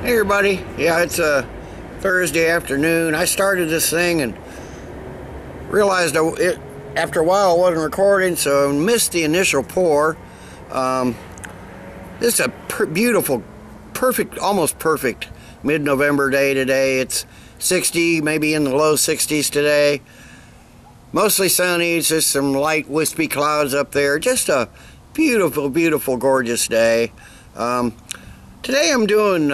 Hey everybody, yeah, it's a Thursday afternoon. I started this thing and realized after a while I wasn't recording, so I missed the initial pour. This is a beautiful, perfect, almost perfect mid-November day today. It's 60, maybe in the low 60s today. Mostly sunny, it's just some light wispy clouds up there. Just a beautiful, beautiful, gorgeous day. Today I'm doing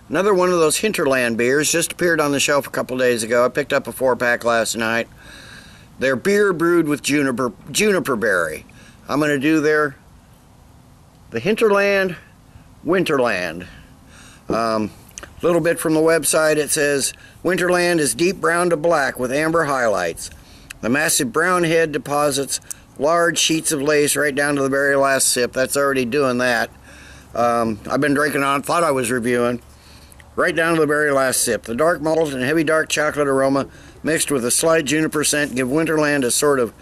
another one of those Hinterland beers. Just appeared on the shelf a couple days ago. I picked up a 4-pack last night. They're beer brewed with juniper berry. I'm going to do the Hinterland, Winterland. Little bit from the website. It says, Winterland is deep brown to black with amber highlights. The massive brown head deposits large sheets of lace right down to the very last sip. That's already doing that. I've been drinking on, thought I was reviewing. Right down to the very last sip. The dark malt and heavy dark chocolate aroma mixed with a slight juniper scent give Winterland a sort of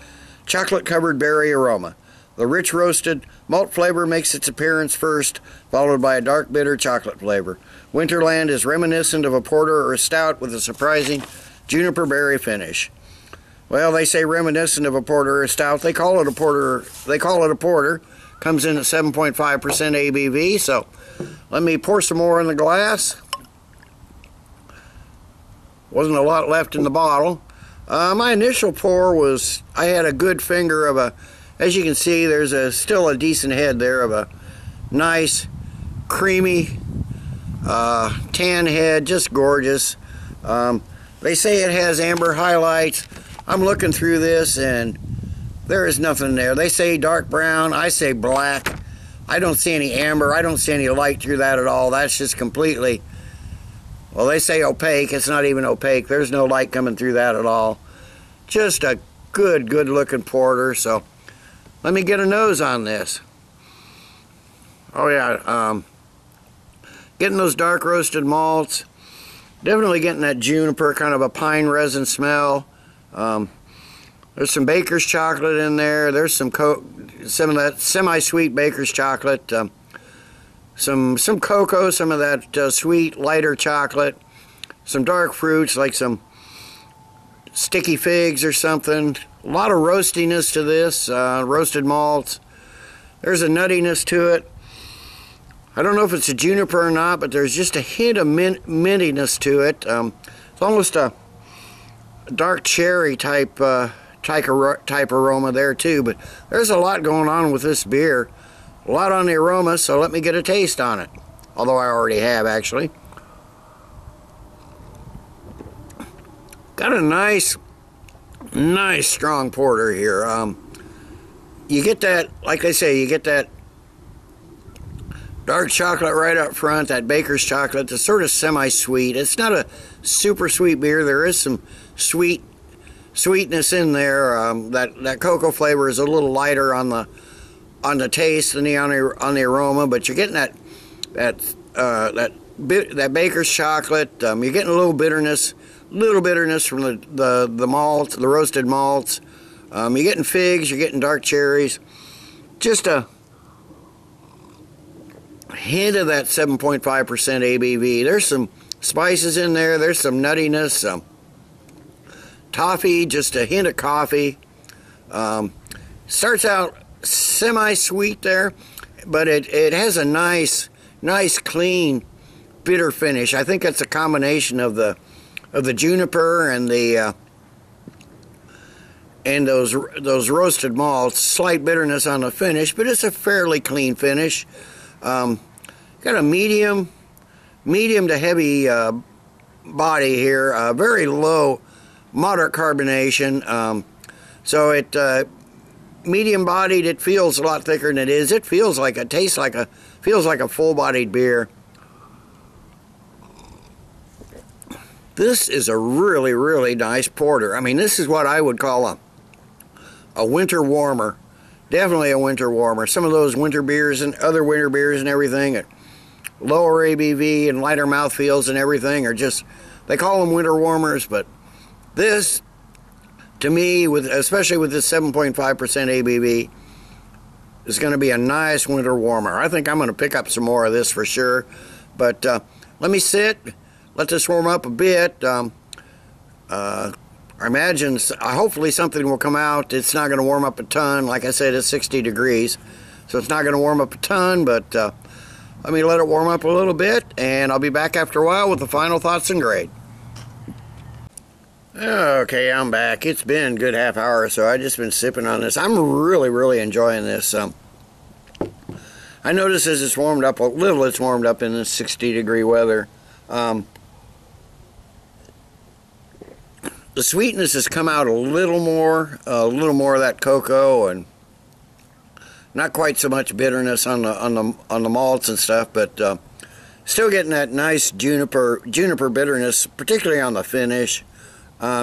chocolate-covered berry aroma. The rich roasted malt flavor makes its appearance first, followed by a dark bitter chocolate flavor. Winterland is reminiscent of a porter or a stout with a surprising juniper berry finish. Well, they say reminiscent of a porter or a stout. They call it a porter. Comes in at 7.5% ABV. So let me pour some more in the glass. Wasn't a lot left in the bottle. My initial pour was, I had a good finger of a, as you can see, there's still a decent head there of a nice, creamy, tan head, just gorgeous. They say it has amber highlights. I'm looking through this and there is nothing there. They say dark brown, I say black. I don't see any amber, I don't see any light through that at all. That's just completely, well, they say opaque. It's not even opaque. There's no light coming through that at all. Just a good looking porter. So let me get a nose on this. Oh yeah, getting those dark roasted malts. Definitely getting that juniper, kind of a pine resin smell. There's some baker's chocolate in there. There's some of that semi-sweet baker's chocolate. Some cocoa, some of that sweet, lighter chocolate. Some dark fruits, like some sticky figs or something. A lot of roastiness to this, roasted malts. There's a nuttiness to it. I don't know if it's a juniper or not, but there's just a hint of mintiness to it. It's almost a dark cherry type aroma there too, but there's a lot going on with this beer. A lot on the aroma, so let me get a taste on it. Although I already have, actually. Got a nice strong porter here. You get that, like they say, you get that dark chocolate right up front, that baker's chocolate. It's sort of semi-sweet. It's not a super sweet beer. There is some sweetness in there. That cocoa flavor is a little lighter on the taste than on the aroma, but you're getting that baker's chocolate. You're getting a little bitterness from the malt, the roasted malts. You're getting figs. You're getting dark cherries. Just a hint of that 7.5% ABV. There's some spices in there. There's some nuttiness, some toffee, just a hint of coffee. Starts out semi-sweet there, but it has a nice clean bitter finish. I think that's a combination of the juniper and those roasted malts. Slight bitterness on the finish, but it's a fairly clean finish. Got a medium to heavy body here. Very low, moderate carbonation. So it medium bodied. It feels a lot thicker than it is. It feels like feels like a full-bodied beer. This is a really nice porter. I mean, this is what I would call a winter warmer. Definitely a winter warmer. Some of those winter beers and other winter beers and everything at lower ABV and lighter mouthfeels and everything are just, they call them winter warmers, but this, to me, especially with this 7.5% ABV, is going to be a nice winter warmer. I think I'm going to pick up some more of this for sure. But let me sit, let this warm up a bit. I imagine, hopefully something will come out. It's not going to warm up a ton. Like I said, it's 60 degrees, so it's not going to warm up a ton, but let me let it warm up a little bit, and I'll be back after a while with the final thoughts and grade. Okay, I'm back. It's been a good half hour or so. I've just been sipping on this. I'm really enjoying this. I noticed as it's warmed up a little, it's warmed up in this 60 degree weather. The sweetness has come out a little more of that cocoa, and not quite so much bitterness on the malts and stuff, but still getting that nice juniper bitterness, particularly on the finish.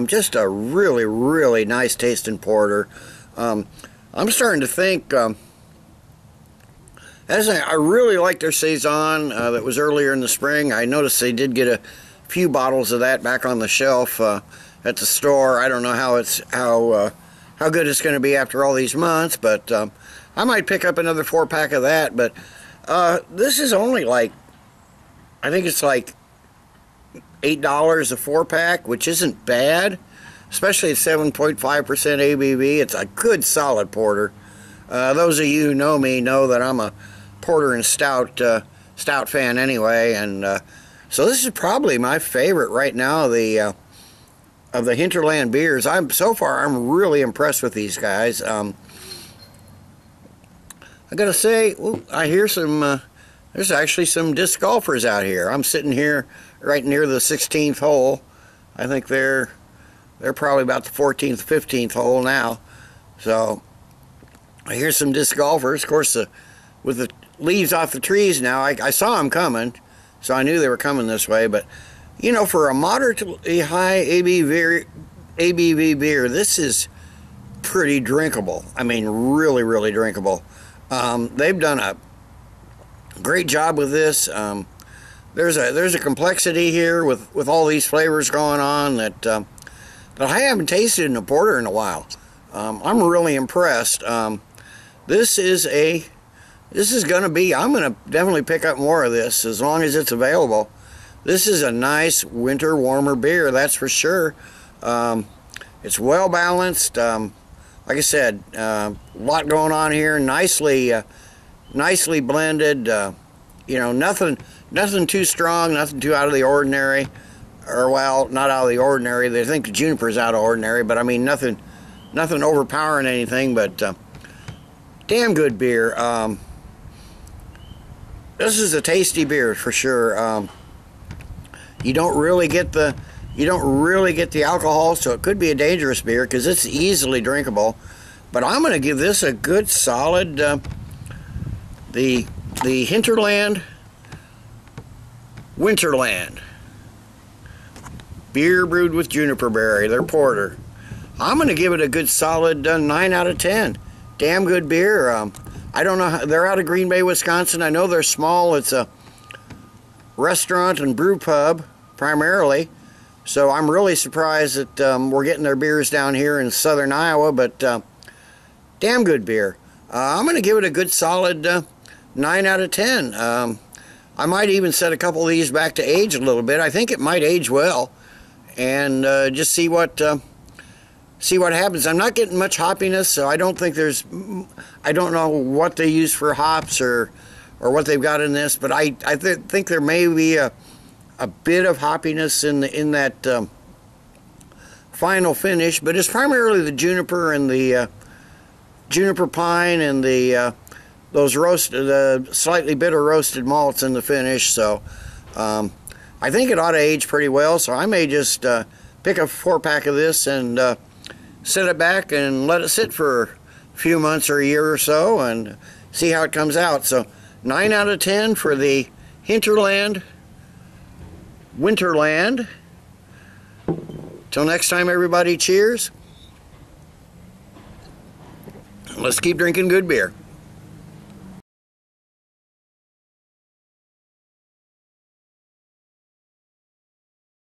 Just a really nice tasting porter. I'm starting to think, I really like their Saison that was earlier in the spring. I noticed they did get a few bottles of that back on the shelf at the store. I don't know how good it's going to be after all these months, but I might pick up another 4-pack of that. But this is only like, I think it's like $8 a 4-pack, which isn't bad, especially at 7.5% ABV. It's a good solid porter. Those of you who know me know that I'm a porter and stout fan anyway, and so this is probably my favorite right now of the Hinterland beers. So far I'm really impressed with these guys. I gotta say, I hear some there's actually some disc golfers out here. I'm sitting here right near the 16th hole. I think they're probably about the 14th, 15th hole now. So I hear some disc golfers. Of course, with the leaves off the trees now, I saw them coming, so I knew they were coming this way. But you know, for a moderately high ABV beer, this is pretty drinkable. I mean, really drinkable. They've done a great job with this. There's a complexity here with all these flavors going on that I haven't tasted in a porter in a while. I'm really impressed. This is gonna be, I'm gonna definitely pick up more of this as long as it's available. This is a nice winter warmer beer, that's for sure. It's well balanced. Like I said, a lot going on here. Nicely blended. You know, nothing too strong, nothing too out of the ordinary. Or, well, not out of the ordinary. They think the Juniper's out of ordinary, but I mean nothing overpowering anything. But damn good beer. This is a tasty beer for sure. You don't really get the alcohol, so it could be a dangerous beer because it's easily drinkable. But I'm going to give this a good solid. The Hinterland Winterland beer brewed with juniper berry, their porter. I'm going to give it a good solid 9 out of 10. Damn good beer. I don't know, they're out of Green Bay, Wisconsin. I know they're small. It's a restaurant and brew pub primarily, so I'm really surprised that we're getting their beers down here in southern Iowa, but damn good beer. I'm going to give it a good solid 9 out of 10. I might even set a couple of these back to age a little bit. I think it might age well, and just see what happens. I'm not getting much hoppiness, so I don't think I don't know what they use for hops or what they've got in this, but I think there may be a bit of hoppiness in that final finish, but it's primarily the juniper and the juniper pine and those slightly bitter roasted malts in the finish. So I think it ought to age pretty well, so I may just pick a 4-pack of this and set it back and let it sit for a few months or a year or so and see how it comes out. So 9 out of 10 for the Hinterland Winterland. Till next time, everybody, cheers. Let's keep drinking good beer.